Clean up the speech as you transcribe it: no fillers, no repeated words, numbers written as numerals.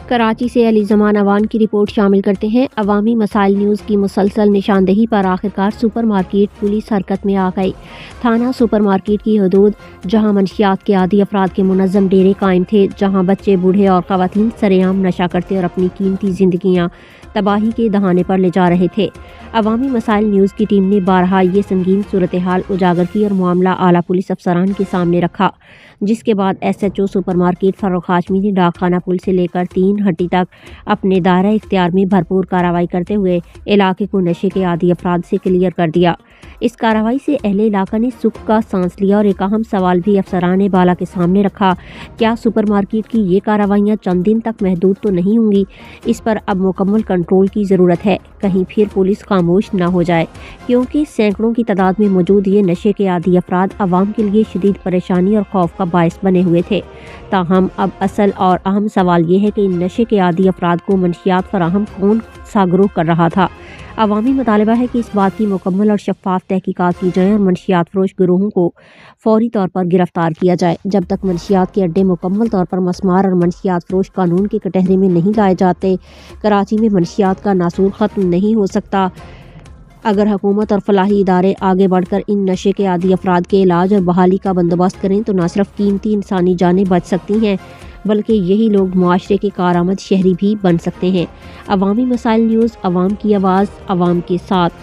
کراچی سے علی زمان اوان کی رپورٹ شامل کرتے ہیں۔ عوامی مسائل نیوز کی مسلسل نشاندہی پر آخرکار سپر مارکیٹ پولیس حرکت میں آ گئی۔ تھانہ سپر مارکیٹ کی حدود، جہاں منشیات کے عادی افراد کے منظم ڈیرے قائم تھے، جہاں بچے، بوڑھے اور خواتین سرے عام نشہ کرتے اور اپنی قیمتی زندگیاں تباہی کے دہانے پر لے جا رہے تھے۔ عوامی مسائل نیوز کی ٹیم نے بارہا یہ سنگین صورتحال اجاگر کی اور معاملہ اعلیٰ پولیس افسران کے سامنے رکھا، جس کے بعد S H O supermarket Farooq Hashmi نے ڈاک خانہ پل سے لے کر 3 ہٹی تک اپنے دائرہ اختیار میں بھرپور کارروائی کرتے ہوئے علاقے کو نشے کے عادی افراد سے کلیئر کر دیا۔ اس کارروائی سے اہل علاقہ نے سکھ کا سانس لیا اور ایک اہم سوال بھی افسران بالا کے سامنے رکھا: کیا سپر مارکیٹ کی یہ کارروائیاں چند دن تک محدود تو نہیں ہوں گی؟ اس پر اب مکمل کنٹرول کی ضرورت ہے، کہیں پھر پولیس خاموش نہ ہو جائے، کیونکہ سینکڑوں کی تعداد میں موجود یہ نشے کے عادی افراد عوام کے لیے شدید پریشانی اور خوف کا باعث بنے ہوئے تھے۔ تاہم اب اصل اور اہم سوال یہ ہے کہ ان نشے کے عادی افراد کو منشیات فراہم کون سا گروہ کر رہا تھا؟ عوامی مطالبہ ہے کہ اس بات کی مکمل اور شفاف تحقیقات کی جائیں اور منشیات فروش گروہوں کو فوری طور پر گرفتار کیا جائے۔ جب تک منشیات کے اڈے مکمل طور پر مسمار اور منشیات فروش قانون کے کٹہرے میں نہیں لائے جاتے، کراچی میں منشیات کا ناسور ختم نہیں ہو سکتا۔ اگر حکومت اور فلاحی ادارے آگے بڑھ کر ان نشے کے عادی افراد کے علاج اور بحالی کا بندوبست کریں تو نہ صرف قیمتی انسانی جانیں بچ سکتی ہیں، بلکہ یہی لوگ معاشرے کے کارآمد شہری بھی بن سکتے ہیں۔ عوامی مسائل نیوز، عوام کی آواز، عوام کے ساتھ۔